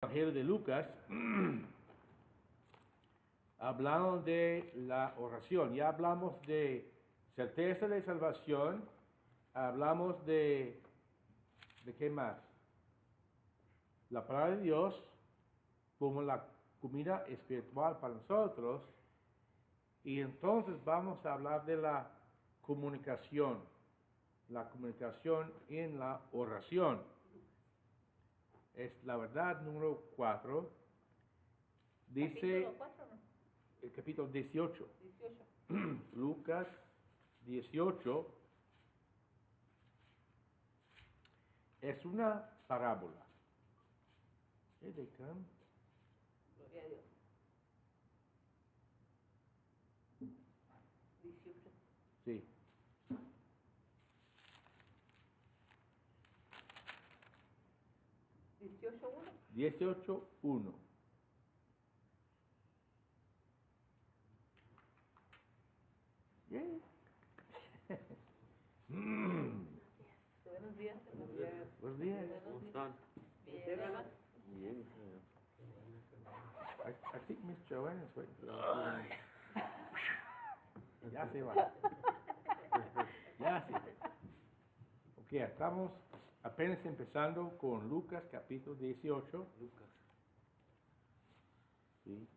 Evangelio de Lucas, hablando de la oración. Ya hablamos de certeza de salvación, hablamos ¿de qué más? La palabra de Dios como la comida espiritual para nosotros, y entonces vamos a hablar de la comunicación en la oración. Es la verdad número 4. Dice, ¿Capítulo 4 no? el capítulo 18. 18. Lucas 18 es una parábola. Here they come. Gloria a Dios. 18. Sí. ¿18:1? 18:1. Yeah. Buenos días. Buenos días. ¿Cómo están? Bien, hermano. Bien. I think Miss Joanne is waiting. Ay. Ya se va. Ya se va. Ok, estamos apenas empezando con Lucas capítulo 18. Lucas. ¿Sí?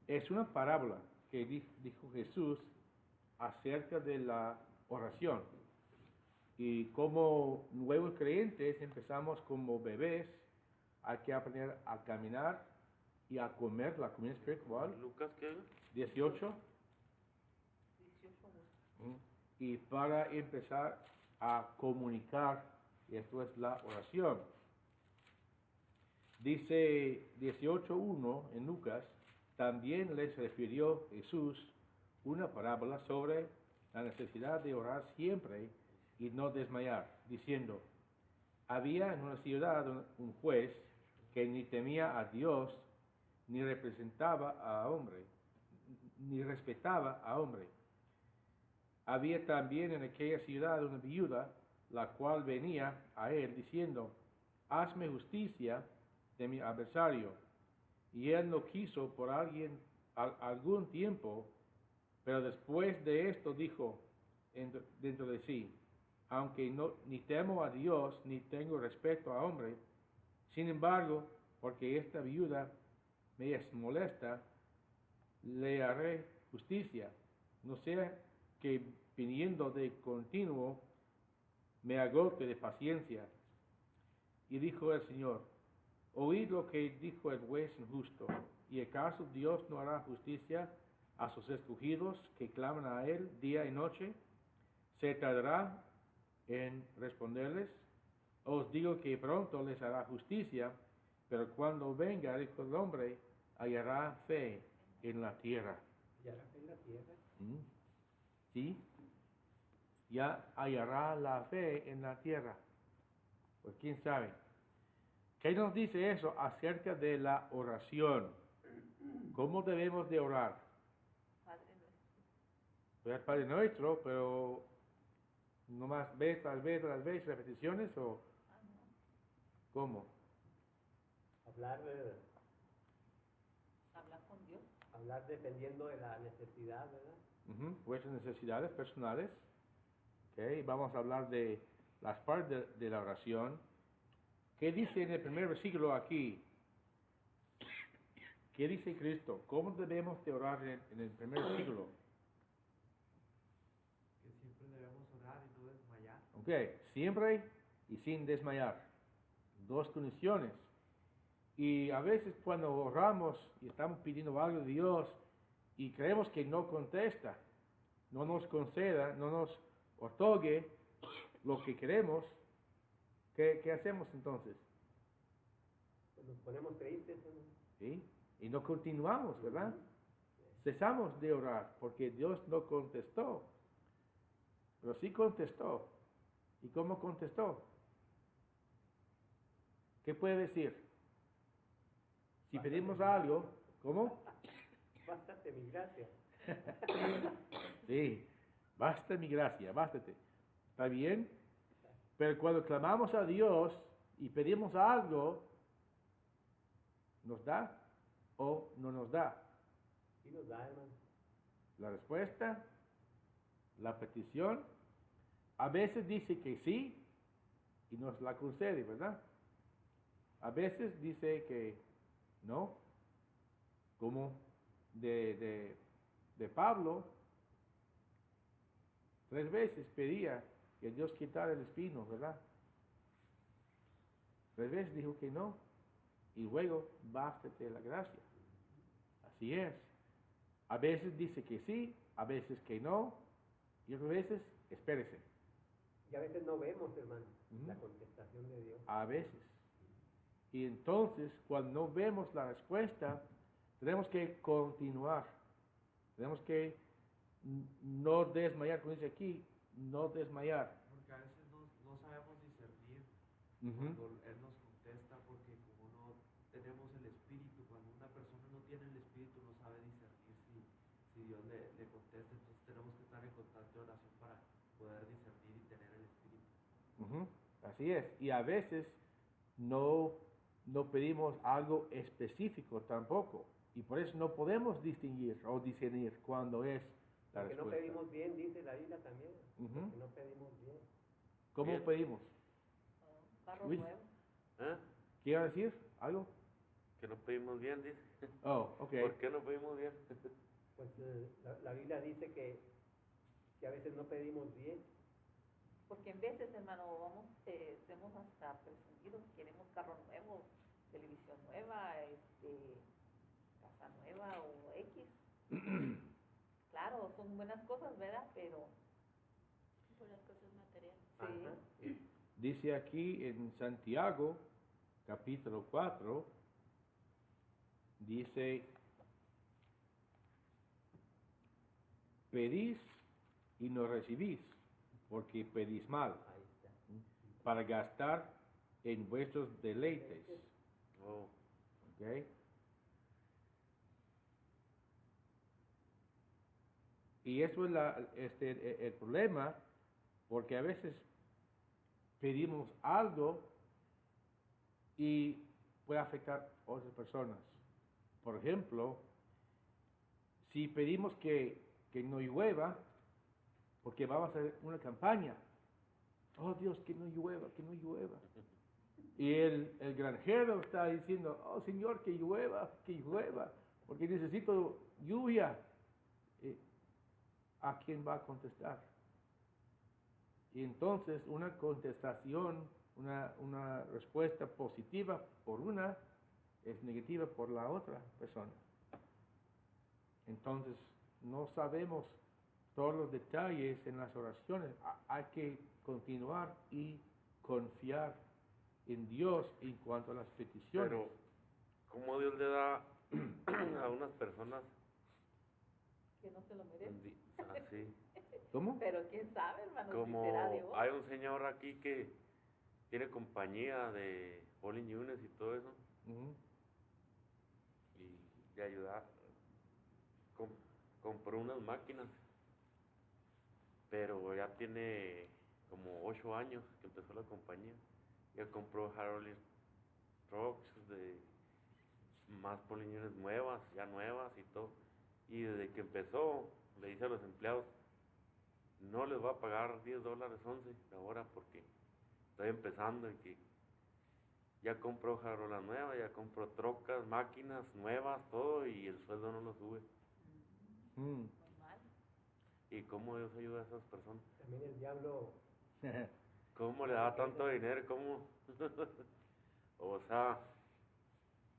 Es una parábola que dijo Jesús acerca de la oración. Y como nuevos creyentes empezamos como bebés, hay que aprender a caminar y a comer la comida espiritual. ¿Lucas qué? 18. 18:1. Y para empezar a comunicar, y esto es la oración. Dice 18:1 en Lucas, también les refirió Jesús una parábola sobre la necesidad de orar siempre y no desmayar, diciendo, había en una ciudad un juez que ni temía a Dios, ni respetaba a hombre. Había también en aquella ciudad una viuda, la cual venía a él diciendo, hazme justicia de mi adversario. Y él no quiso por algún tiempo, pero después de esto dijo dentro de sí, aunque ni temo a Dios, ni tengo respeto a hombre, sin embargo, porque esta viuda me es molesta, le haré justicia, no sea que viniendo de continuo me agote de paciencia. Y dijo el Señor, oíd lo que dijo el juez injusto, ¿y acaso Dios no hará justicia a sus escogidos que claman a Él día y noche? ¿Se tardará en responderles? Os digo que pronto les hará justicia, pero cuando venga el Hijo del Hombre, hallará fe en la tierra. ¿Hallará fe en la tierra? ¿Sí? Ya hallará la fe en la tierra. Pues quién sabe. ¿Qué nos dice eso acerca de la oración? ¿Cómo debemos de orar? Padre nuestro. Pues Padre Nuestro, pero nomás vez tras vez, repeticiones o No. ¿cómo? Hablar Hablar con Dios. dependiendo de la necesidad, ¿verdad? Vuestras necesidades personales. Okay. Vamos a hablar de las partes de la oración. ¿Qué dice en el primer versículo aquí? ¿Qué dice Cristo? ¿Cómo debemos de orar en el primer versículo? Que siempre debemos orar y no desmayar. Ok, siempre y sin desmayar. Dos condiciones. Y a veces cuando oramos y estamos pidiendo algo de Dios y creemos que no contesta, no nos conceda, no nos otorgue lo que queremos, ¿qué hacemos entonces? Pues nos ponemos tristes, ¿no? ¿Sí? Y no continuamos, ¿verdad? Cesamos de orar porque Dios no contestó. Pero sí contestó. ¿Y cómo contestó? ¿Qué puede decir? Si pedimos algo, ¿cómo? Bástate mi gracia. Sí, basta mi gracia, bástate. ¿Está bien? Pero cuando clamamos a Dios, y pedimos algo, ¿nos da o no nos da? Sí nos da, hermano. La respuesta, la petición, a veces dice que sí y nos la concede, ¿verdad? A veces dice que no, como de Pablo, 3 veces pedía que Dios quitara el espino, ¿verdad? 3 veces dijo que no, y luego bástate la gracia. Así es. A veces dice que sí, a veces que no, y otras veces espérese. Y a veces no vemos, hermano, Ujú. la contestación de Dios. A veces. Y entonces, cuando no vemos la respuesta, tenemos que continuar. Tenemos que no desmayar, como dice aquí, no desmayar. Porque a veces no sabemos discernir Ujú. cuando Él nos contesta, porque como no tenemos el espíritu, cuando una persona no tiene el espíritu no sabe discernir si Dios le contesta, entonces tenemos que estar en constante oración para poder discernir y tener el espíritu. Ujú. Así es. Y a veces no pedimos algo específico tampoco. Y por eso no podemos distinguir o discernir cuando es la Porque no respuesta. pedimos bien, dice la Biblia también. Ujú. Porque no pedimos bien. ¿Cómo Bien. pedimos? Un carro Luis. nuevo. ¿Eh? ¿Quiere decir algo? Que no pedimos bien, dice. Oh, ok. ¿Por qué no pedimos bien? Pues la Biblia dice que a veces no pedimos bien. Porque en veces, hermano, vamos, somos hasta presumidos, queremos carro nuevo, televisión nueva, casa nueva o X. Claro, son buenas cosas, ¿verdad? Pero Por las cosas materiales. sí, Ajá. Dice aquí en Santiago, capítulo 4, dice, pedís y no recibís, porque pedís mal, Ahí está. para gastar en vuestros deleites. Oh, ¿Ok? Y eso es el problema, porque a veces pedimos algo y puede afectar a otras personas. Por ejemplo, si pedimos que no llueva, porque vamos a hacer una campaña, oh Dios, que no llueva, que no llueva. Y el granjero está diciendo, oh Señor, que llueva, porque necesito lluvia. ¿A quién va a contestar? Y entonces una contestación, una respuesta positiva por una es negativa por la otra persona. Entonces no sabemos todos los detalles en las oraciones. Hay que continuar y confiar en Dios en cuanto a las peticiones. pero ¿cómo Dios le da a unas personas que no se lo merece. así? ¿Cómo? Pero quién sabe, hermano, si será Como Dios. hay un señor aquí que tiene compañía de Polling Units y todo eso, Ujú. y de ayudar, compró unas máquinas, pero ya tiene como 8 años que empezó la compañía. Ya compró Harley Trucks de más Polling Units nuevas, ya nuevas y todo. Y desde que empezó, le dice a los empleados, no les va a pagar $10, 11 la hora porque estoy empezando, y que ya compró jarolas nuevas, ya compró trocas, máquinas nuevas, todo, y el sueldo no lo sube. Mm. Normal. ¿Y cómo Dios ayuda a esas personas? También el diablo, ¿Cómo le da tanto dinero? ¿Cómo? O sea,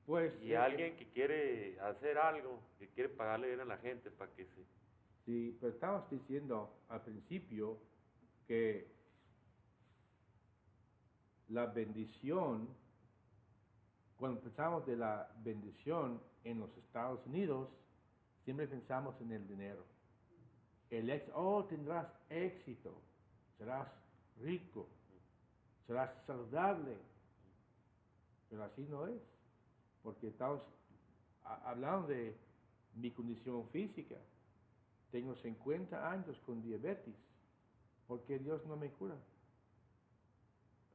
Pues y alguien que quiere hacer algo, que quiere pagarle bien a la gente para que se... sí, pero estabas diciendo al principio que la bendición, cuando pensamos de la bendición en los Estados Unidos, siempre pensamos en el dinero. Tendrás éxito, serás rico, serás saludable, pero así no es, porque estamos hablando de mi condición física. Tengo 50 años con diabetes, porque Dios no me cura.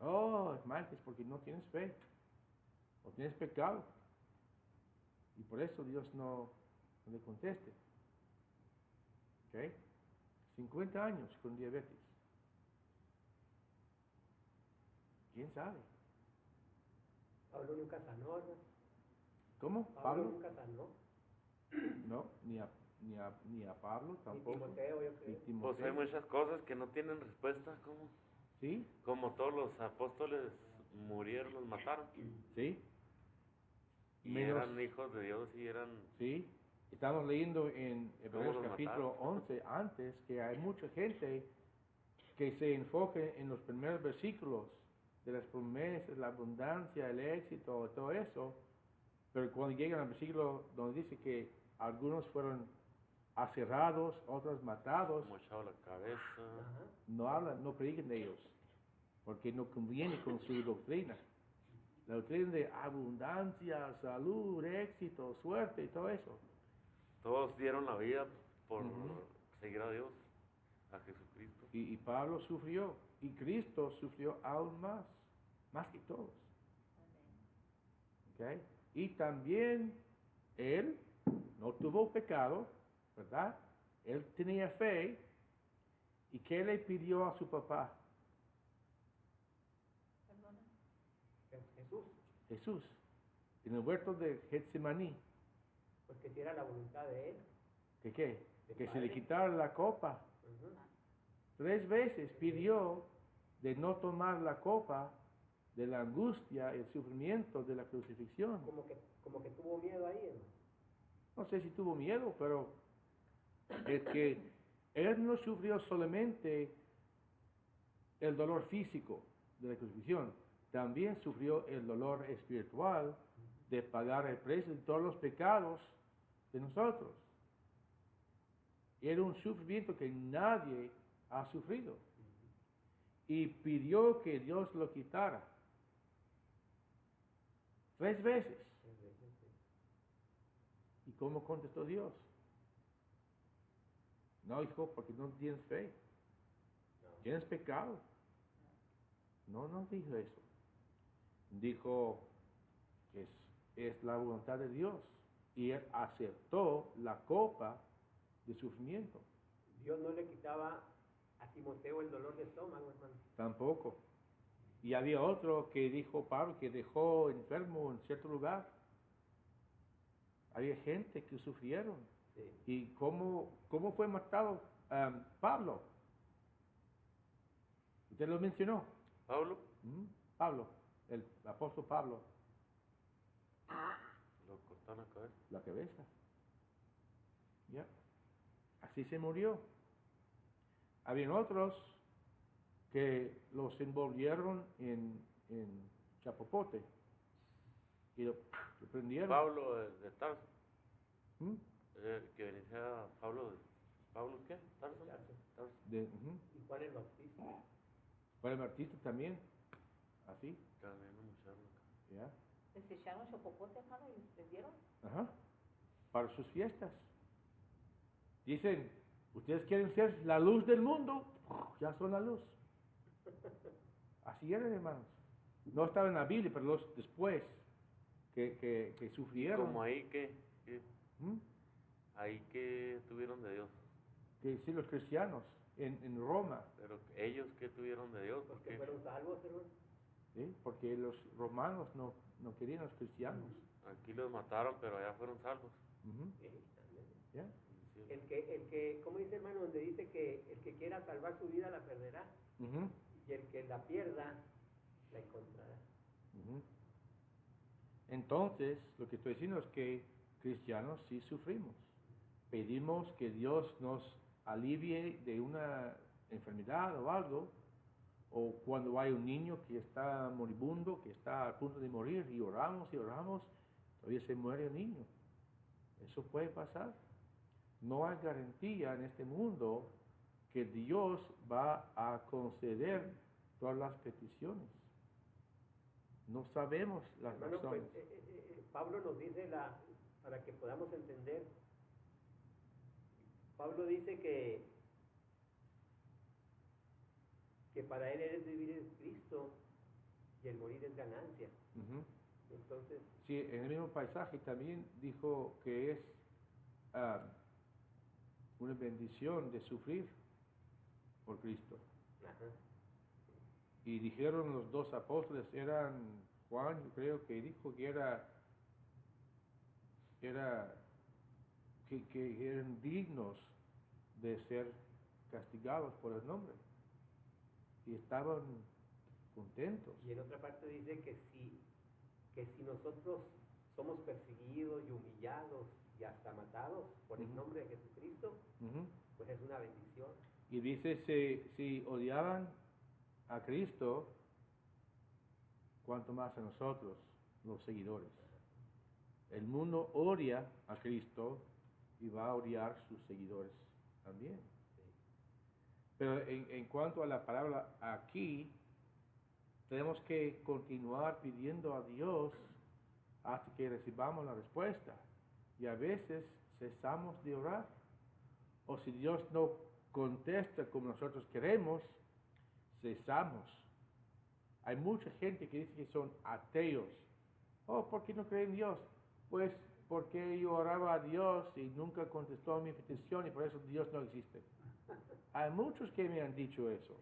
Oh, hermano, es porque no tienes fe. O tienes pecado. Y por eso Dios no le conteste. ¿Ok? 50 años con diabetes. ¿Quién sabe? Pablo nunca sanó, ¿no? ¿Cómo? Pablo ¿Pablo? nunca sanó. No, ni a Pablo Ni tampoco. Timoteo, yo Ni creo. Pues hay Timoteo. muchas cosas que no tienen respuesta, ¿Sí? como todos los apóstoles murieron, los mataron. ¿Sí? Y Menos- eran hijos de Dios y eran... Sí, estamos leyendo en Hebreos los capítulo mataron? 11 antes que hay mucha gente que se enfoca en los primeros versículos de las promesas, la abundancia, el éxito, todo eso, pero cuando llegan al versículo donde dice que algunos fueron aserrados, otros matados, Mochado la cabeza. Ajá. no hablan, no predican de ellos, porque no conviene con su doctrina. La doctrina de abundancia, salud, éxito, suerte y todo eso. Todos dieron la vida por Ujú. seguir a Dios, a Jesucristo. Y Pablo sufrió, y Cristo sufrió aún más que todos. Amén. ¿Ok? Y también él no tuvo pecado, ¿verdad? Él tenía fe. ¿Y qué le pidió a su papá? Perdona. Jesús, Jesús, en el huerto de Getsemaní. porque si era la voluntad de él. ¿Que qué? Del Que se le Padre. quitara la copa. Ujú. 3 veces pidió de no tomar la copa de la angustia, el sufrimiento de la crucifixión. Como que tuvo miedo ahí, ¿no? No sé si tuvo miedo, pero es que él no sufrió solamente el dolor físico de la crucifixión, también sufrió el dolor espiritual de pagar el precio de todos los pecados de nosotros. Era un sufrimiento que nadie ha sufrido. Y pidió que Dios lo quitara. 3 veces. ¿Y cómo contestó Dios? No, hijo, porque no tienes fe. Tienes pecado. No dijo eso. Dijo que es la voluntad de Dios. Y él aceptó la copa de sufrimiento. Dios no le quitaba a Timoteo el dolor de estómago, hermano. Tampoco. Y había otro que dijo Pablo que dejó enfermo en cierto lugar. Había gente que sufrieron. Sí. ¿Y cómo fue matado Pablo? Usted lo mencionó. Pablo Pablo, el apóstol Pablo, lo cortaron la cabeza. la cabeza. Ya. Así se murió. Habían otros que los envolvieron en chapopote y lo prendieron. Pablo de Tarso, ¿Mm? que venía Pablo qué? Tarso. Tarso. Tarso. Y Juan el Bautista. Juan el Bautista también, así, También lo mocharon la cabeza. ya. Les echaron chopopote, hermano, y les prendieron. Ajá. Para sus fiestas. Dicen, ustedes quieren ser la luz del mundo, ya son la luz. Así eran, hermanos. No estaba en la Biblia, pero los después que sufrieron. Como ahí ¿Mm? ahí que tuvieron de Dios. Que sí, los cristianos en Roma, Pero ellos que tuvieron de Dios, Porque porque fueron salvos, hermano. ¿sí? Porque los romanos no querían a los cristianos. aquí los mataron, pero allá fueron salvos. Ujú. Sí, también. ¿Ya? El que, ¿cómo dice, hermano? Donde dice que el que quiera salvar su vida la perderá. Ujú. Y el que la pierda la encontrará. Ujú. Entonces, lo que estoy diciendo es que cristianos sí sufrimos. Pedimos que Dios nos alivie de una enfermedad o algo, o cuando hay un niño que está moribundo, que está a punto de morir, y oramos, todavía se muere el niño. Eso puede pasar. No hay garantía en este mundo que Dios va a conceder todas las peticiones. No sabemos las Hermano, pues razones. Pablo nos dice, para que podamos entender, Pablo dice que para él es vivir en Cristo y el morir es ganancia. Ujú. Entonces, Sí, en el mismo pasaje también dijo que es ah, una bendición de sufrir por Cristo. ajá, Y dijeron los dos apóstoles, eran Juan, yo creo que dijo que era que eran dignos de ser castigados por el nombre. Y estaban contentos. y en otra parte dice que si nosotros somos perseguidos y humillados y hasta matados por el Ujú. nombre de Jesucristo, Ujú. pues es una bendición. Y dice, si odiaban a Cristo, cuanto más a nosotros, los seguidores. El mundo odia a Cristo y va a odiar sus seguidores también. Pero en cuanto a la palabra aquí, tenemos que continuar pidiendo a Dios hasta que recibamos la respuesta. Y a veces cesamos de orar. O si Dios no contesta como nosotros queremos, cesamos. Hay mucha gente que dice que son ateos. Oh, ¿por qué no creen en Dios? Pues porque yo oraba a Dios y nunca contestó mi petición y por eso Dios no existe. Hay muchos que me han dicho eso.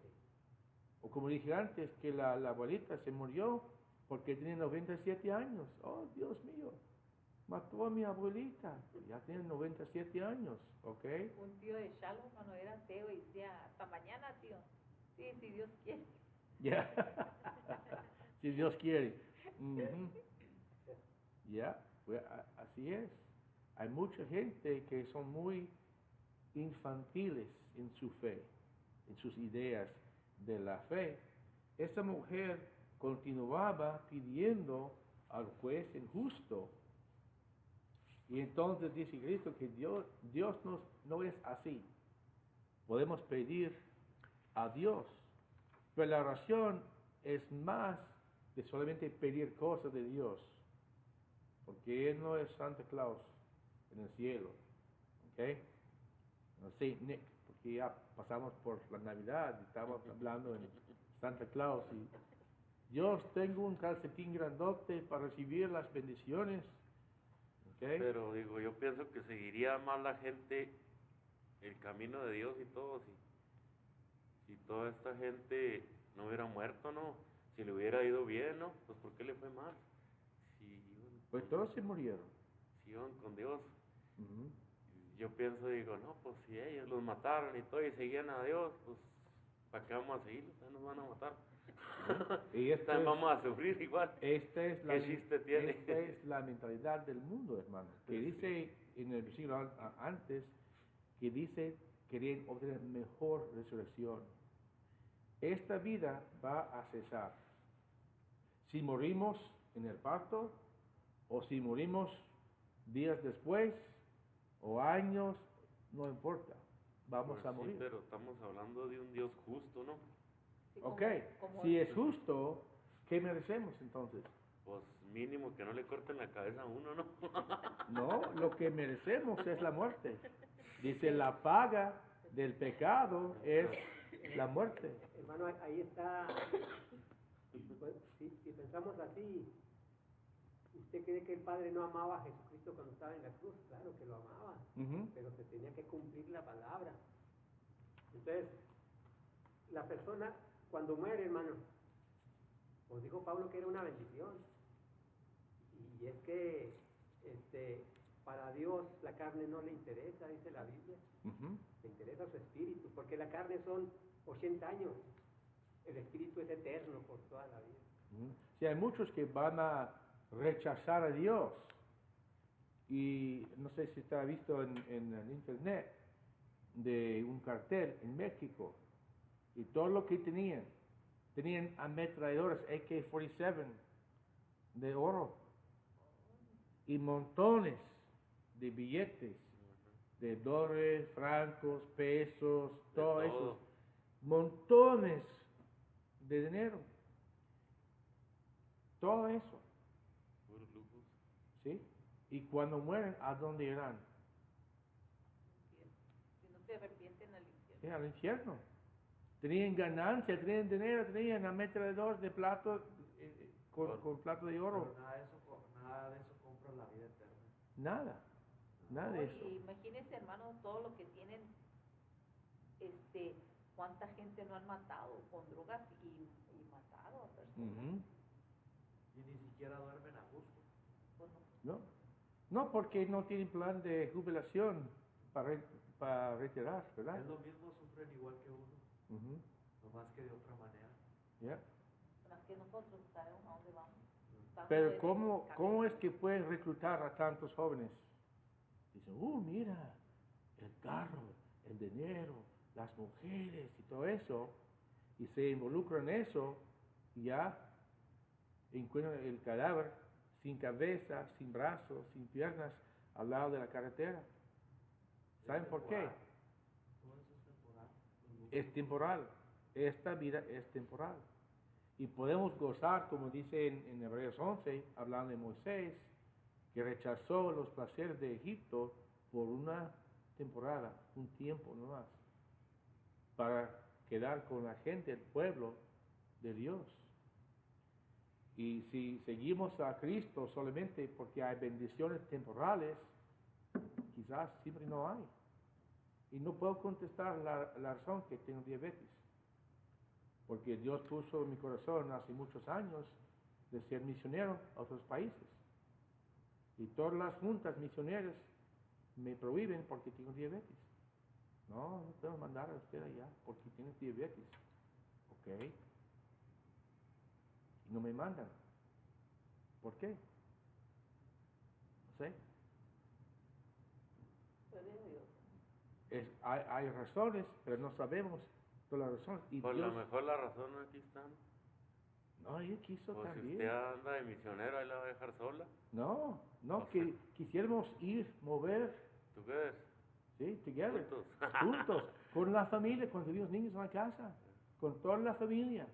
O como dije antes, que la abuelita se murió porque tenía 97 años. Oh, Dios mío, mató a mi abuelita. Ya tiene 97 años, ¿ok? Un tío de Shalom cuando era ateo y decía, hasta mañana, tío. Sí, si Dios quiere. Ya. Si Dios quiere. Ujú. Ya, pues, así es. Hay mucha gente que son muy infantiles en su fe, en sus ideas de la fe. Esta mujer continuaba pidiendo al juez injusto. Y entonces dice Cristo que Dios no es así. Podemos pedir a Dios, pero la oración es más de solamente pedir cosas de Dios, porque Él no es Santa Claus en el cielo, ¿ok? No sé, Nick, porque ya pasamos por la Navidad y estamos hablando en Santa Claus y Dios, tengo un calcetín grandote para recibir las bendiciones, ¿ok? Pero digo, yo pienso que seguiría más la gente el camino de Dios y todo si toda esta gente no hubiera muerto, ¿no? Si le hubiera ido bien, ¿no? Pues ¿por qué le fue mal? Si iban Pues con, todos se murieron. si iban con Dios. Ujú. Yo pienso, digo, no, pues si ellos los mataron y todo y seguían a Dios, pues ¿para qué vamos a seguirlos? Ya nos van a matar. Y esto También es, vamos a sufrir igual. esta es ¿Qué chiste tiene? esta es la mentalidad del mundo, hermano. Que Sí. dice en el versículo antes, que dice querían obtener mejor resurrección. Esta vida va a cesar. Si morimos en el parto, o si morimos días después, o años, no importa, vamos Pues a sí, morir. pero estamos hablando de un Dios justo, ¿no? Sí, Ok, como si es justo, ¿qué merecemos entonces? Pues mínimo que no le corten la cabeza a uno, ¿no? No, lo que merecemos es la muerte. Dice, la paga del pecado es la muerte. Hermano, ahí está, pues, si pensamos así, ¿usted cree que el Padre no amaba a Jesucristo cuando estaba en la cruz? Claro que lo amaba, Ujú. pero se tenía que cumplir la palabra. Entonces, la persona cuando muere, hermano, pues dijo Pablo que era una bendición. Y es que para Dios la carne no le interesa, dice la Biblia, Ujú. le interesa su espíritu, porque la carne son 80 años, el espíritu es eterno por toda la vida. Ujú. Sí, hay muchos que van a rechazar a Dios. Y no sé si está visto en el internet de un cartel en México. Y todo lo que tenían ametralladoras AK-47 de oro. Y montones de billetes de dólares, francos, pesos, todo todo. eso. Montones de dinero. Todo eso, Puros lujos. ¿sí? Y cuando mueren, ¿a dónde irán? si no se arrepienten al infierno. Sí, al infierno. Tenían ganancia, tenían dinero, tenían ametralladores de plato, con plato de oro. Pero nada de eso compra la vida eterna. Nada. Nada de eso. Y imagínense, hermano, todo lo que tienen, cuánta gente no han matado con drogas y matado a personas. Ujú. Y ni siquiera duermen a gusto. Pues no. No. No, porque no tienen plan de jubilación para retirar, ¿verdad? Es lo mismo, sufren igual que uno, Ujú. nomás que de otra manera. Ya. Más que nosotros sabemos a dónde vamos. Estamos Pero en el ¿cómo es camino. que pueden reclutar a tantos jóvenes? Dicen, mira, el carro, el dinero, las mujeres y todo eso, y se involucran en eso, y ya encuentran el cadáver sin cabeza, sin brazos, sin piernas, al lado de la carretera. ¿Saben por qué? Todo eso es temporal. Es temporal. Esta vida es temporal. Y podemos gozar, como dice en Hebreos 11, hablando de Moisés, que rechazó los placeres de Egipto por una temporada, un tiempo nomás, para quedar con la gente, el pueblo de Dios. Y si seguimos a Cristo solamente porque hay bendiciones temporales, quizás siempre no hay. Y no puedo contestar la razón que tengo diabetes. Porque Dios puso en mi corazón hace muchos años de ser misionero a otros países. Y todas las juntas misioneras me prohíben porque tengo diabetes. No puedo mandar a usted allá porque tiene diabetes. Ok. Y no me mandan. ¿Por qué? No sé. Puede Dios. Hay razones, pero no sabemos todas las razones. Y Pues a Dios, lo mejor la razón aquí está. no, Él quiso Pues si también. usted anda de misionero, ahí la va a dejar sola. No, O que sea, quisiéramos ir, mover, ¿tú qué ves? ¿sí? Together, Juntos. juntos, con la familia, cuando los niños en la casa, con toda la familia.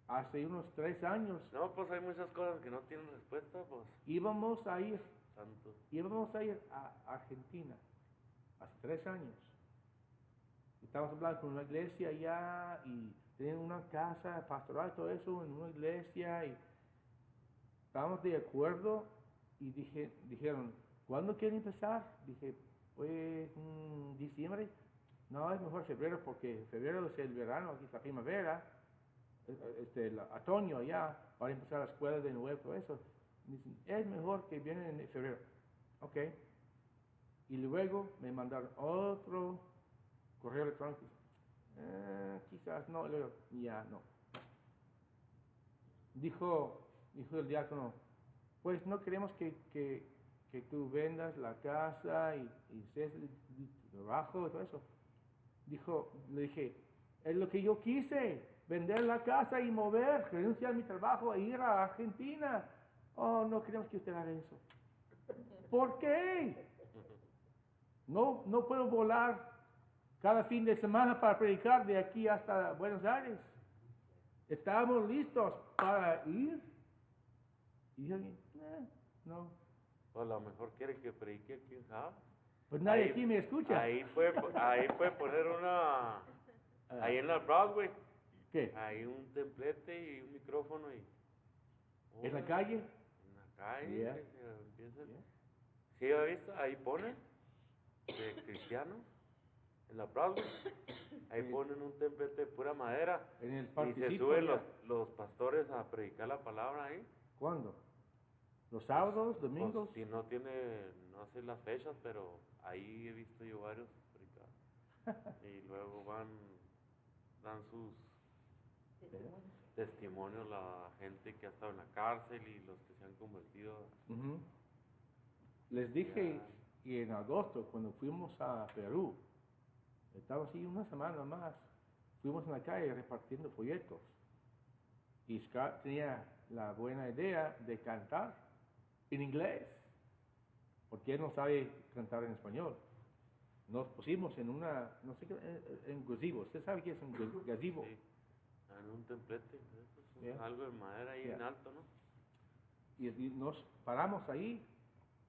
Hace unos 3 años No, pues hay muchas cosas que no tienen respuesta, pues. íbamos a ir Santo. a Argentina, hace 3 años. Estábamos hablando con una iglesia allá y tenían una casa pastoral, todo eso, en una iglesia, y estábamos de acuerdo y dijeron, ¿cuándo quieren empezar? Dije, pues diciembre. No, es mejor febrero porque febrero es el verano, aquí es la primavera, el otoño ya, para empezar la escuela de nuevo, todo eso. Dicen, es mejor que vienen en febrero. Ok. Y luego me mandaron otro correo electrónico. Quizás no, luego, ya no. Dijo el diácono, pues no queremos que tú vendas la casa y seas el trabajo y todo eso. Le dije, es lo que yo quise, vender la casa y mover, renunciar a mi trabajo e ir a Argentina. Oh, no queremos que usted haga eso. ¿Por qué? No puedo volar cada fin de semana para predicar de aquí hasta Buenos Aires. Estábamos listos para ir. Y yo dije, no. O a lo mejor quiere que predique aquí en Java. Pues nadie aquí me escucha. Ahí puede poner una. Ahí en la Broadway. ¿Qué? Ahí un templete y un micrófono y. ¿En la calle? En la calle. Yeah. Que se empiecen. Yeah. ¿Sí ha visto? Ahí ponen. De cristianos. En la Broadway. Ahí ponen un templete de pura madera. En el Y se parquecito suben allá. los pastores a predicar la palabra ahí. ¿Cuándo? ¿Los sábados, domingos? Pues, si no sé las fechas, pero ahí he visto yo varios predicar. Y luego dan sus testimonios la gente que ha estado en la cárcel y los que se han convertido. Ujú. Les dije que en agosto, cuando fuimos a Perú, estaba así una semana más, fuimos en la calle repartiendo folletos. Y Scott tenía la buena idea de cantar en inglés, porque él no sabe cantar en español. Nos pusimos en no sé qué, en gazebo. ¿Usted sabe qué es un gazebo? Sí, en un templete, eso es Yeah. algo de madera ahí en Yeah. alto, ¿no? Y nos paramos ahí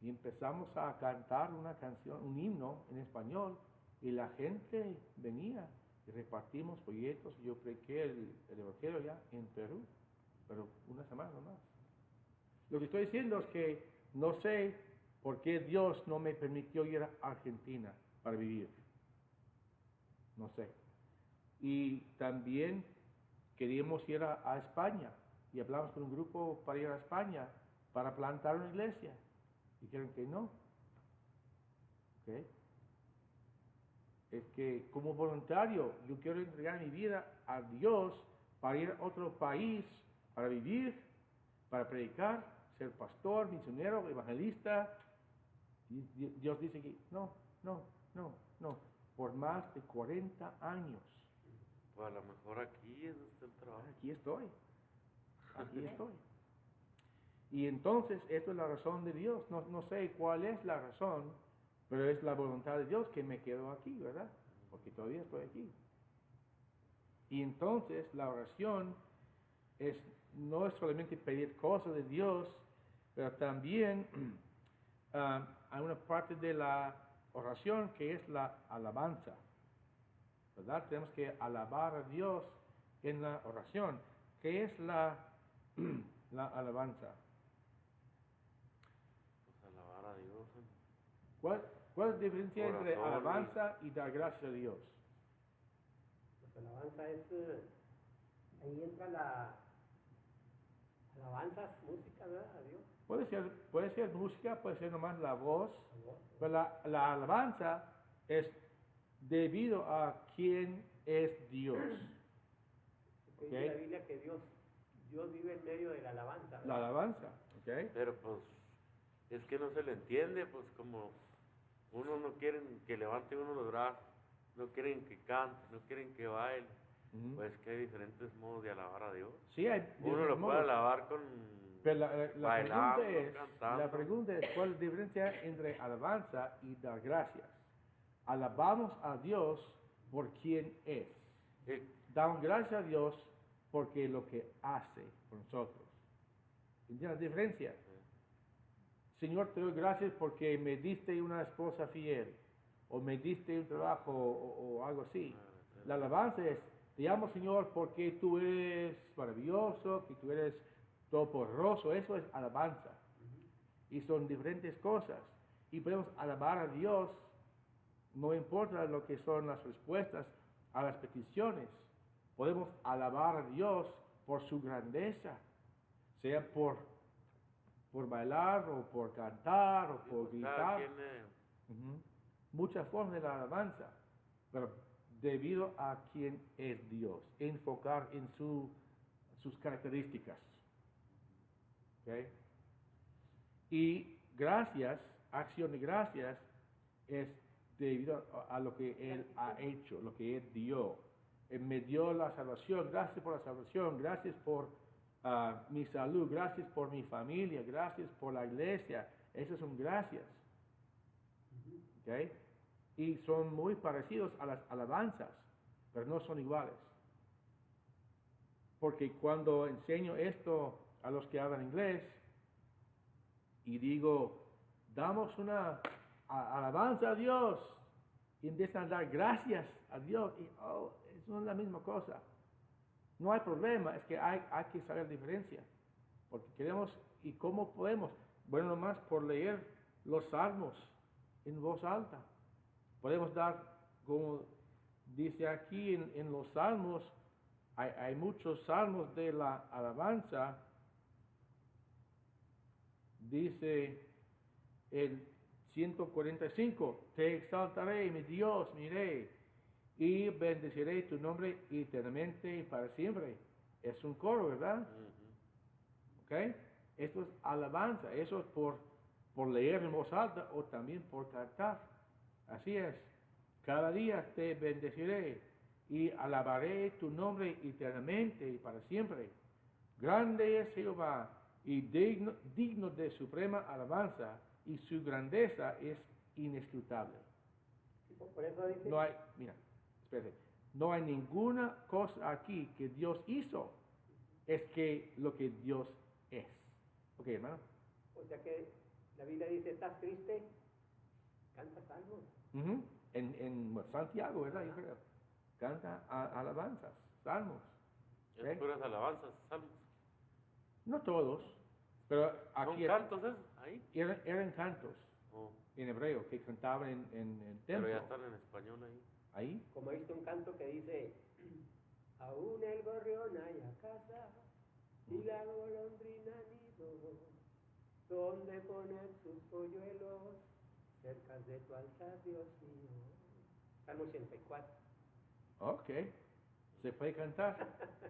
y empezamos a cantar una canción, un himno en español, y la gente venía y repartimos folletos. Yo prediqué el Evangelio ya en Perú, pero una semana nomás. Lo que estoy diciendo es que no sé por qué Dios no me permitió ir a Argentina para vivir. No sé. Y también queríamos ir a España y hablamos con un grupo para ir a España para plantar una iglesia. Dijeron que no. ¿Okay? Es que como voluntario yo quiero entregar mi vida a Dios para ir a otro país, para vivir, para predicar, ser pastor, misionero, evangelista. Y Dios dice que no, no, no, no, por más de 40 años. Pues a lo mejor aquí es donde está el trabajo. Aquí estoy. Y entonces, esto es la razón de Dios. No sé cuál es la razón, pero es la voluntad de Dios que me quedo aquí, ¿verdad? Porque todavía estoy aquí. Y entonces, la oración no es solamente pedir cosas de Dios, pero también hay una parte de la oración que es la alabanza, ¿verdad? Tenemos que alabar a Dios en la oración. ¿Qué es la alabanza? Pues alabar a Dios. ¿Cuál es la diferencia entre Oración alabanza y dar gracias a Dios? Pues alabanza es, ahí entra la alabanza, música, ¿verdad? A Dios. Puede ser música, puede ser nomás la voz, La voz. pero la alabanza es debido a quién es Dios. Porque dice la Biblia que Dios vive en medio de la alabanza, ¿verdad? La alabanza, ¿ok? Pero pues es que no se le entiende, pues como uno no quieren que levante uno los brazos, no quieren que cante, no quieren que baile. Ujú. Pues que hay diferentes modos de alabar a Dios. Sí, hay Uno diferentes lo puede modos. alabar con Pero bailando, la cantando. pregunta es, ¿cuál es la diferencia entre alabanza y dar gracias? Alabamos a Dios por quien es. Eh, Damos gracias a Dios porque lo que hace por nosotros. ¿Entiendes la diferencia? Señor, te doy gracias porque me diste una esposa fiel, o me diste un trabajo, o algo así. La alabanza es, te amo, Señor, porque tú eres maravilloso, que tú eres todopoderoso. Eso es alabanza. Y son diferentes cosas. Y podemos alabar a Dios, no importa lo que son las respuestas a las peticiones. Podemos alabar a Dios por su grandeza, sea por bailar, o por cantar, o por cada gritar. quien, Ujú. Muchas formas de la alabanza, pero debido a quién es Dios, enfocar en sus características. ¿Okay? Y gracias, acción de gracias, es debido a lo que Él ha hecho, lo que Él dio. Él me dio la salvación, gracias por la salvación, gracias por mi salud, gracias por mi familia, gracias por la iglesia. Esas son gracias. ¿Okay? Y son muy parecidos a las alabanzas, pero no son iguales. Porque cuando enseño esto a los que hablan inglés y digo, damos una alabanza a Dios, y empiezan a dar gracias a Dios, y eso es la misma cosa. No hay problema, es que hay que saber la diferencia. Porque queremos, ¿y cómo podemos? Bueno, nomás por leer los salmos en voz alta. Podemos dar, como dice aquí en los salmos, hay muchos salmos de la alabanza. Dice el 145, te exaltaré, mi Dios, mi rey, y bendeciré tu nombre eternamente y para siempre. Es un coro, ¿verdad? ¿Ok? Esto es alabanza, eso es por leer en voz alta o también por cantar. Así es. Cada día te bendeciré y alabaré tu nombre eternamente y para siempre. Grande es Jehová y digno de suprema alabanza, y su grandeza es inescrutable. Por eso dice, No hay, mira, espérate, no hay ninguna cosa aquí que Dios hizo, es que lo que Dios es. Ok, hermano. o sea que la Biblia dice, ¿estás triste? Canta salmos. Ujú. En Santiago, ¿verdad? Yo creo. canta alabanzas, salmos. Es ¿Ok? puras alabanzas, salmos. No todos, pero ¿Son aquí cantos esos? Ahí. eran cantos Oh, en hebreo que cantaban en el pero templo. ya están en español ahí. Ahí. Como he visto un canto que dice, aún el gorrión haya casa y la golondrina nido, donde poner sus polluelos cerca de tu altar, Dios mío. Salmo 84. Ok, se puede cantar.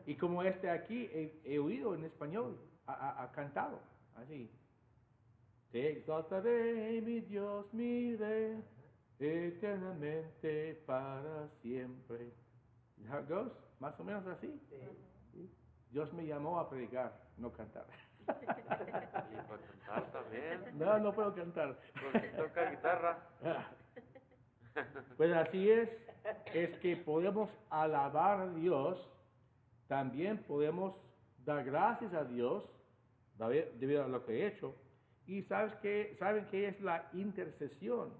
Y como este aquí, he oído en español, ha cantado, así. Te exaltaré, mi Dios, mi rey, eternamente para siempre. How it goes? Más o menos así. Sí. ¿Sí? Dios me llamó a predicar, no cantar. Y para cantar también. No, no puedo cantar. Porque toca guitarra. Pues así es que podemos alabar a Dios, también podemos dar gracias a Dios debido a lo que he hecho. Y ¿saben qué es la intercesión?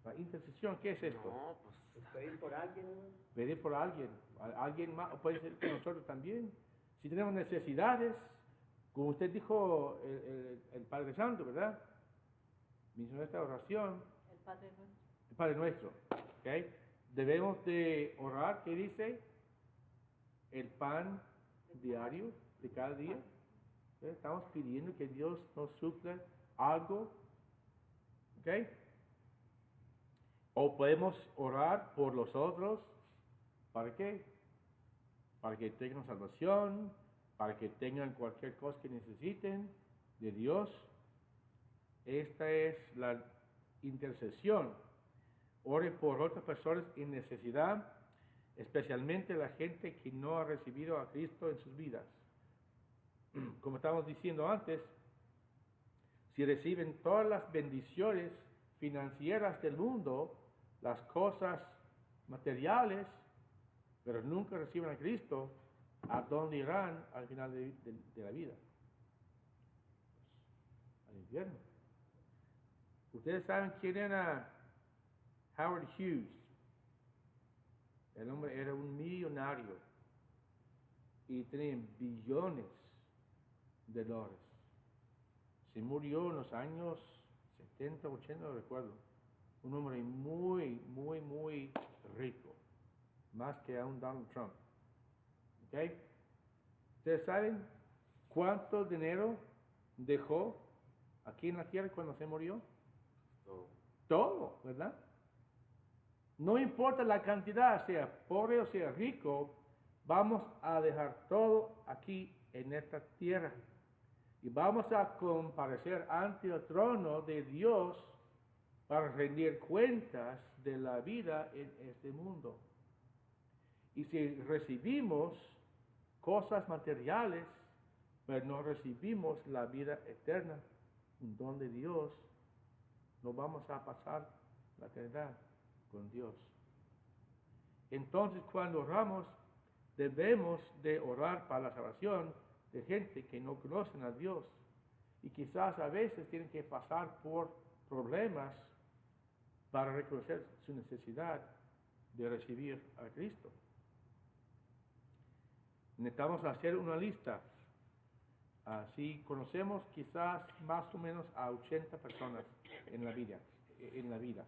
La intercesión, ¿qué es esto? No, Pues pedir por alguien, ¿no? Pedir por alguien, alguien más, o puede ser que nosotros también. Si tenemos necesidades, como usted dijo, el Padre Santo, ¿verdad? Mencionó esta oración, El Padre Nuestro. el Padre Nuestro, ¿ok? Debemos de orar, ¿qué dice? El pan diario de cada día. ¿Ok? Estamos pidiendo que Dios nos supla algo, ¿ok? O podemos orar por los otros, ¿para qué? Para que tengan salvación, para que tengan cualquier cosa que necesiten de Dios. Esta es la intercesión. Ore por otras personas en necesidad, especialmente la gente que no ha recibido a Cristo en sus vidas. Como estábamos diciendo antes, si reciben todas las bendiciones financieras del mundo, las cosas materiales, pero nunca reciben a Cristo, ¿a dónde irán al final de la vida? Al infierno. Ustedes saben quién era Howard Hughes. El hombre era un millonario y tenía billones de dólares. Se murió en los años 70, 80, no recuerdo. Un hombre muy, muy, muy rico. Más que a un Donald Trump. ¿Ok? ¿Ustedes saben cuánto dinero dejó aquí en la tierra cuando se murió? todo. Todo, ¿verdad? No importa la cantidad, sea pobre o sea rico, vamos a dejar todo aquí en esta tierra. Y vamos a comparecer ante el trono de Dios para rendir cuentas de la vida en este mundo. Y si recibimos cosas materiales, pero no recibimos la vida eterna, un don de Dios, no vamos a pasar la eternidad con Dios. Entonces, cuando oramos, debemos de orar para la salvación de gente que no conocen a Dios y quizás a veces tienen que pasar por problemas para reconocer su necesidad de recibir a Cristo. Necesitamos hacer una lista. Así conocemos quizás más o menos a 80 personas en la vida.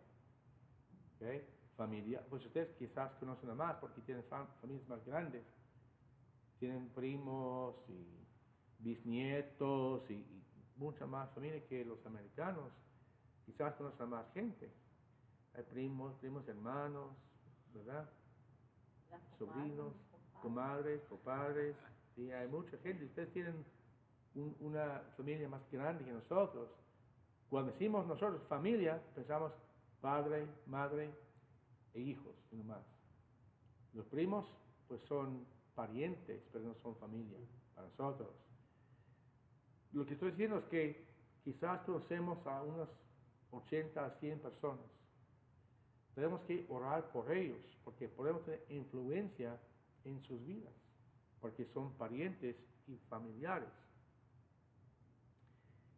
¿Okay? Familia, pues ustedes quizás conocen a más porque tienen familias más grandes. Tienen primos y bisnietos y mucha más familia que los americanos. Quizás conocen a más gente. Hay primos, hermanos, ¿verdad? Las Sobrinos, comadres, comadres, compadres. Sí, hay mucha gente. Ustedes tienen una familia más grande que nosotros. Cuando decimos nosotros familia, pensamos padre, madre e hijos, y no más. Los primos, pues son parientes, pero no son familia para nosotros. Lo que estoy diciendo es que quizás conocemos a unas 80 a 100 personas. Tenemos que orar por ellos, porque podemos tener influencia en sus vidas, porque son parientes y familiares.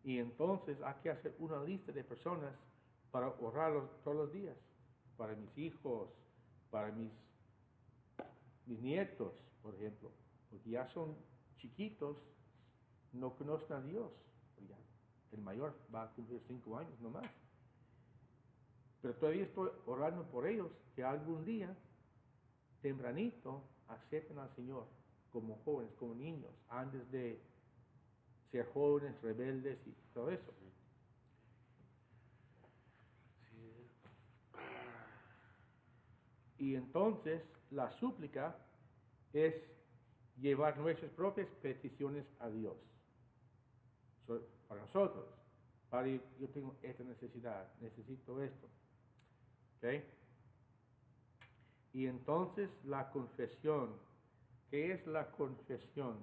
Y entonces hay que hacer una lista de personas para orar todos los días, para mis hijos, para mis mis nietos, por ejemplo, porque ya son chiquitos, no conocen a Dios. Ya, el mayor va a cumplir 5 años nomás. Pero todavía estoy orando por ellos, que algún día, tempranito, acepten al Señor como jóvenes, como niños, antes de ser jóvenes, rebeldes y todo eso. Y entonces la súplica es llevar nuestras propias peticiones a Dios. Para nosotros, yo tengo esta necesidad, necesito esto. ¿Ok? Y entonces la confesión. ¿Qué es la confesión?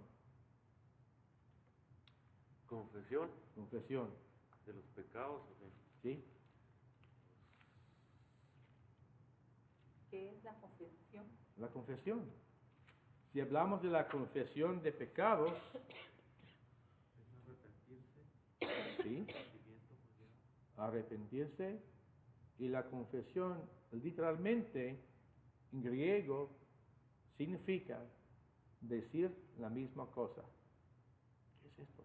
Confesión Confesión. de los pecados. ¿O qué? ¿Sí? ¿Qué es la confesión? La confesión. Si hablamos de la confesión de pecados, Es arrepentirse, ¿sí? sentimiento, pues ya. Arrepentirse, y la confesión literalmente en griego significa decir la misma cosa. ¿Qué es esto?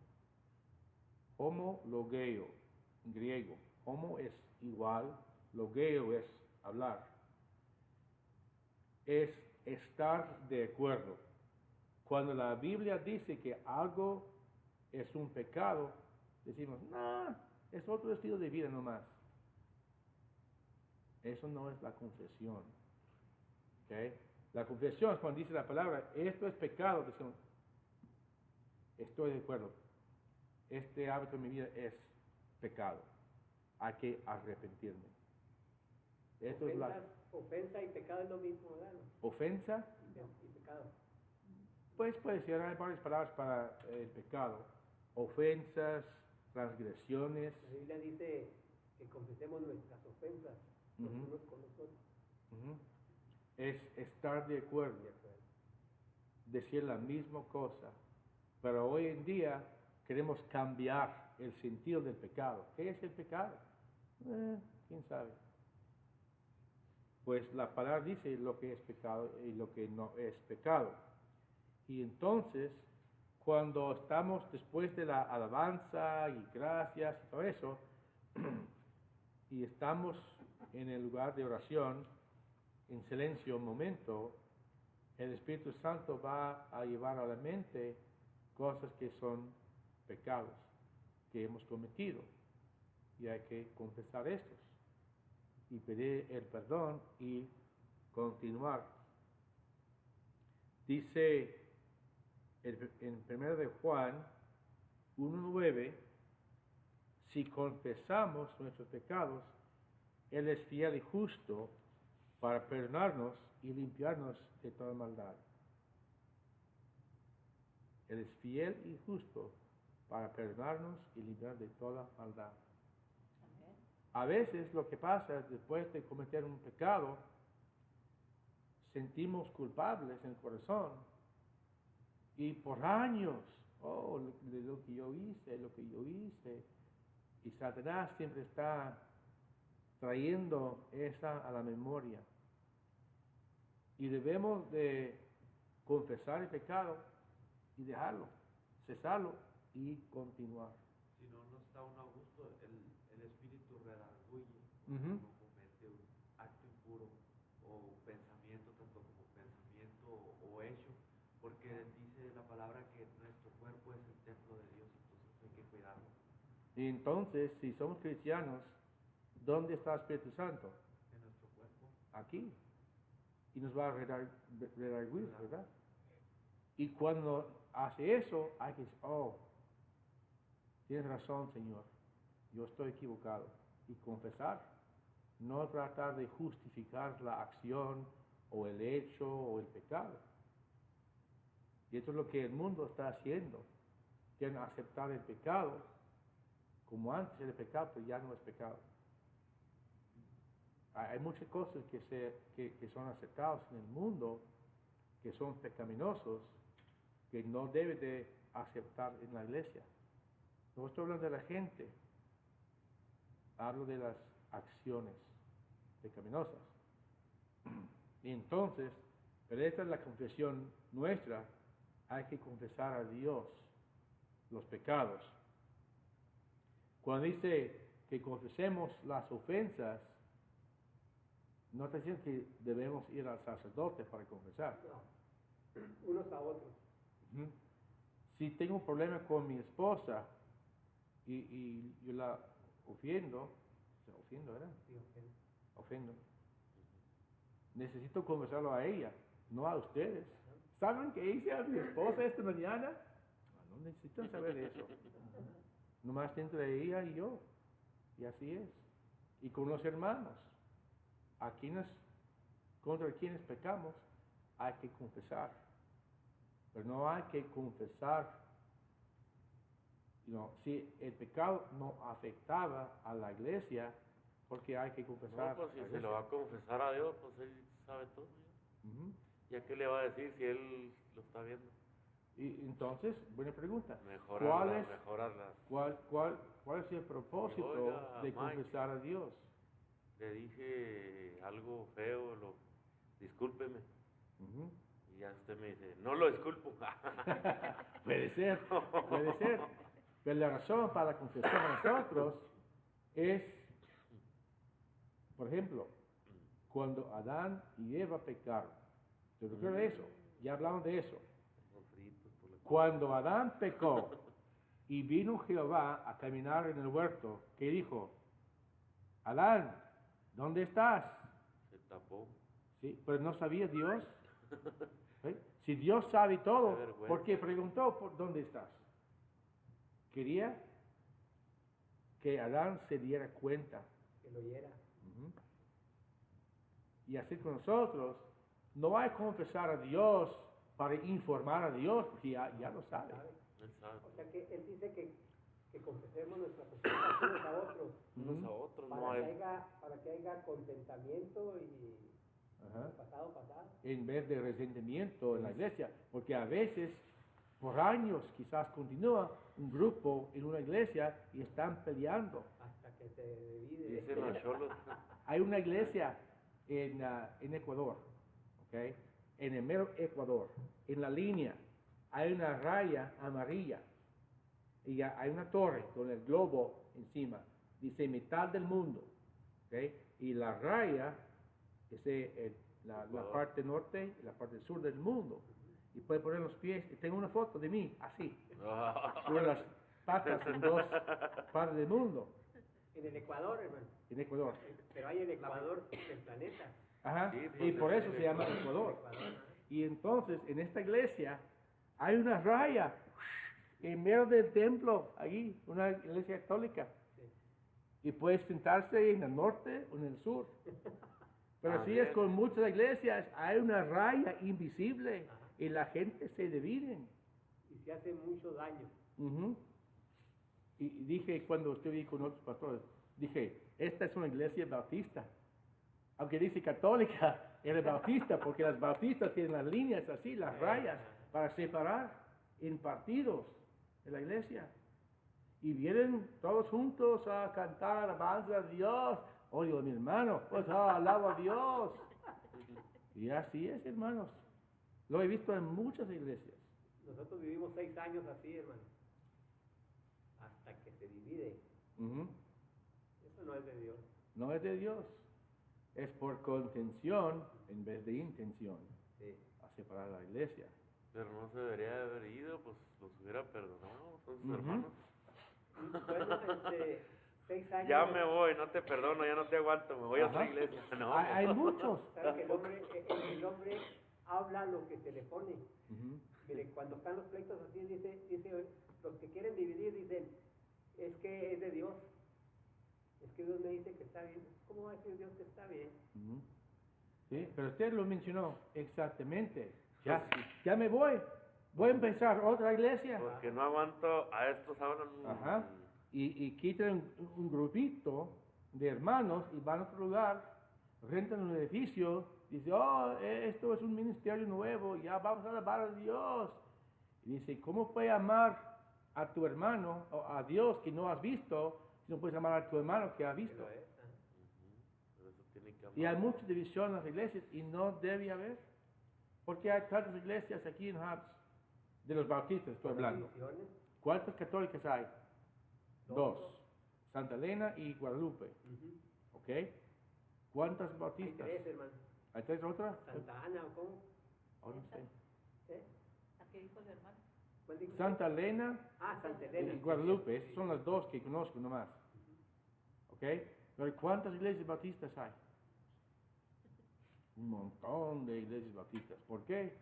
Homo logeo, en griego. Homo es igual, logeo es hablar. Es estar de acuerdo. Cuando la Biblia dice que algo es un pecado, decimos, no, es otro estilo de vida nomás. Eso no es la confesión. ¿Okay? La confesión es cuando dice la palabra, esto es pecado, decimos, estoy de acuerdo. Este hábito en mi vida es pecado. Hay que arrepentirme. Esto es la Ofensa y pecado es lo mismo, ¿verdad? ofensa. Y pecado. Pues puede ser, hay varias palabras para el pecado. Ofensas, transgresiones. La Biblia dice que confesemos nuestras ofensas los Ujú. unos con los otros. Ujú. Es estar de acuerdo, decir la misma cosa. Pero hoy en día queremos cambiar el sentido del pecado. ¿Qué es el pecado? ¿Quién sabe? Pues la palabra dice lo que es pecado y lo que no es pecado. Y entonces, cuando estamos después de la alabanza y gracias y todo eso, y estamos en el lugar de oración, en silencio un momento, el Espíritu Santo va a llevar a la mente cosas que son pecados que hemos cometido. Y hay que confesar estos y pedir el perdón y continuar. Dice en 1 de Juan 1:9, si confesamos nuestros pecados, Él es fiel y justo para perdonarnos y limpiarnos de toda maldad. Él es fiel y justo para perdonarnos y limpiarnos de toda maldad. Amén. A veces lo que pasa después de cometer un pecado, sentimos culpables en el corazón y por años, lo que yo hice, y Satanás siempre está trayendo esa a la memoria. Y debemos de confesar el pecado y dejarlo, cesarlo y continuar. Si no, no está uno a gusto, el espíritu redarguye Ujú. cuando uno comete un acto impuro o pensamiento, tanto como pensamiento o hecho, porque dice la palabra que nuestro cuerpo es el templo de Dios, entonces hay que cuidarlo. Y entonces, si somos cristianos, ¿dónde está el Espíritu Santo? En nuestro cuerpo. Aquí. Y nos va a redarguir, ¿verdad? Y cuando hace eso, hay que decir, tienes razón, Señor, yo estoy equivocado. Y confesar, no tratar de justificar la acción o el hecho o el pecado. Y esto es lo que el mundo está haciendo. Quieren aceptar el pecado como antes era pecado, pero ya no es pecado. Hay muchas cosas que son aceptadas en el mundo, que son pecaminosos, que no debe de aceptar en la iglesia. No estoy hablando de la gente, hablo de las acciones pecaminosas. Y entonces Pero esta es la confesión nuestra. Hay que confesar a Dios los pecados. Cuando dice que confesemos las ofensas, no está diciendo que debemos ir al sacerdote para confesar. No, unos a otros. Ujú. Si tengo un problema con mi esposa y yo la ofendo, ¿verdad? Sí, ok. Ofendo. Necesito confesarlo a ella, no a ustedes. ¿Saben qué hice a mi esposa esta mañana? No necesitan saber eso. Nomás entre ella y yo. Y así es. Y con los hermanos, contra quienes pecamos, hay que confesar. Pero no hay que confesar. Si el pecado no afectaba a la iglesia, porque hay que confesar. No, pues a si la se iglesia. lo va a confesar a Dios, pues Él sabe todo. ¿Ya? Ujú. ¿Ya qué le va a decir si Él lo está viendo? Y entonces, buena pregunta. Mejorarla. ¿Cuál es el propósito Oiga, de Mike. confesar a Dios? Le dije algo feo, discúlpeme. Ujú. Y ya usted me dice, no lo disculpo. Puede ser. Pero la razón para la confesión a nosotros es, por ejemplo, cuando Adán y Eva pecaron. Yo recuerdo eso, ya hablamos de eso. Los fritos por la- Cuando Adán pecó y vino Jehová a caminar en el huerto, ¿qué dijo? Adán, ¿dónde estás? Se tapó. ¿Sí? Pero no sabía Dios. ¿Sí? Si Dios sabe todo, Qué vergüenza. ¿por qué preguntó por dónde estás? Quería que Adán se diera cuenta. Que lo oyera. Ujú. Y así con nosotros, no hay que confesar a Dios para informar a Dios, porque ya lo sabe. ¿Sabe? Él sabe. O sea que él dice que confesemos nuestras ofensas unos a otros. Unos a otros, no a Él. Para que haya contentamiento y Ajá. pasado. En vez de resentimiento en la iglesia, porque a veces, por años, quizás continúa un grupo en una iglesia y están peleando. Hasta que se divide. Dicen los cholos. Hay una iglesia en Ecuador, ¿ok? En el mero Ecuador, en la línea, hay una raya amarilla y ya hay una torre con el globo encima, dice mitad del mundo, ¿ok? Y la raya es la parte norte y la parte sur del mundo. Y puede poner los pies, y tengo una foto de mí, así, con las patas en dos partes del mundo, En el Ecuador, hermano. en Ecuador. Pero hay el Ecuador del planeta. Ajá, Sí, y pues, por es eso el se llama Ecuador. Ecuador. Y entonces, en esta iglesia, hay una raya en medio del templo, allí, una iglesia católica. Sí. Y puedes sentarse en el norte o en el sur. Pero así es Amén. con muchas iglesias, hay una raya invisible y la gente se divide. Y se hace mucho daño. Ujú. Y dije, cuando estuve con otros pastores, dije, esta es una iglesia bautista. Aunque dice católica, era bautista, porque las bautistas tienen las líneas así, las rayas, para separar en partidos de la iglesia. Y vienen todos juntos a cantar alabanza a Dios. Oye, mi hermano, pues alabo a Dios. Y así es, hermanos. Lo he visto en muchas iglesias. Nosotros vivimos 6 años así, hermano. Hasta que se divide. Ujú. Eso no es de Dios. No es de Dios. Es por contención en vez de intención Sí. a separar la iglesia. Pero no se debería de haber ido, pues los hubiera perdonado, son sus Ujú. hermanos. Bueno, 6 años. Ya me voy, no te perdono, ya no te aguanto, me voy a otra Ajá. iglesia. No, Hay muchos. ¿Sabe que el hombre habla lo que se le pone? Ujú. Mire, cuando están los pleitos así, dice, los que quieren dividir dicen, es que es de Dios. Es que Dios me dice que está bien. ¿Cómo va a decir Dios que está bien? Ujú. Sí, pero usted lo mencionó exactamente. Ya me voy. Voy a empezar otra iglesia. porque no aguanto, a estos hablan. Ajá. Y quitan un grupito de hermanos y van a otro lugar, rentan un edificio, dice, oh, esto es un ministerio nuevo, ya vamos a alabar a Dios. Y dice, ¿cómo puedes amar a tu hermano o a Dios que no has visto si no puedes amar a tu hermano que has visto? Pero es, Pero eso tiene que Y hay amar. mucha división en las iglesias y no debe haber. Porque hay tantas iglesias aquí en Habs, de los bautistas estoy hablando. Divisiones. ¿Cuántas católicas hay? Dos. Dos. Santa Elena y Guadalupe. Ujú. ¿Ok? ¿Cuántas Hay bautistas? 3, hermano. ¿Hay tres otras? Santa Ana, ¿o cómo? Oh, no sé. ¿Eh? ¿A qué dijo el hermano? ¿Cuál dijo? Santa Elena Ah, Santa Elena. y Guadalupe, esas son las dos que conozco nomás. ¿Ok? Pero ¿cuántas iglesias bautistas hay? Un montón de iglesias bautistas. ¿Por qué?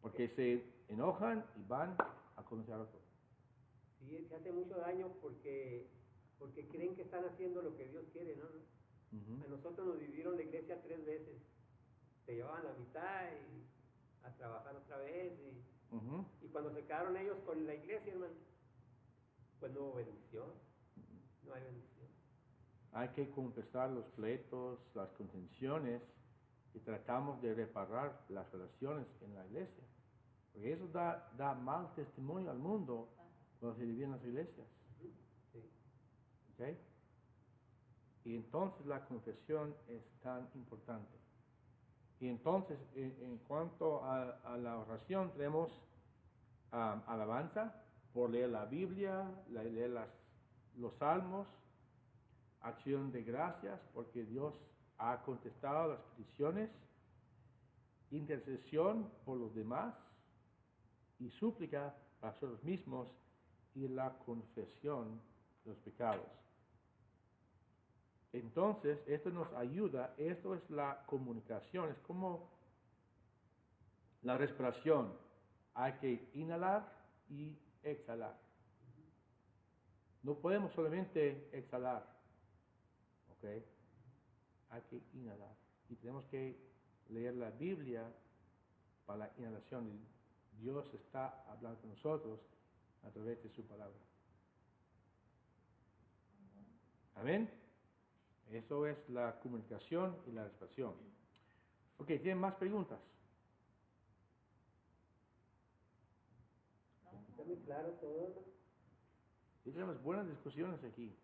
Porque se enojan y van a conocer a otros. Sí, se hace mucho daño porque creen que están haciendo lo que Dios quiere, ¿no? Ujú. A nosotros nos dividieron la iglesia 3 veces. Se llevaban la mitad y a trabajar otra vez. Ujú. Y cuando se quedaron ellos con la iglesia, hermano, pues no hubo bendición. No hay bendición. Hay que confesar los pleitos, las contenciones y tratamos de reparar las relaciones en la iglesia. Porque eso da mal testimonio al mundo cuando se dividen las iglesias. Ujú. Sí. ¿Ok? Y entonces la confesión es tan importante. Y entonces, en cuanto a la oración, tenemos alabanza por leer la Biblia, leer los salmos, acción de gracias porque Dios ha contestado las peticiones, intercesión por los demás y súplica para nosotros mismos y la confesión de los pecados. Entonces, esto nos ayuda, esto es la comunicación, es como la respiración. Hay que inhalar y exhalar. No podemos solamente exhalar, ¿ok? Hay que inhalar. Y tenemos que leer la Biblia para la inhalación. Y Dios está hablando con nosotros a través de su palabra. Amén. Eso es la comunicación y la respiración. Ok, ¿tienen más preguntas? Está muy claro todo, ¿no? Sí, tenemos buenas discusiones aquí.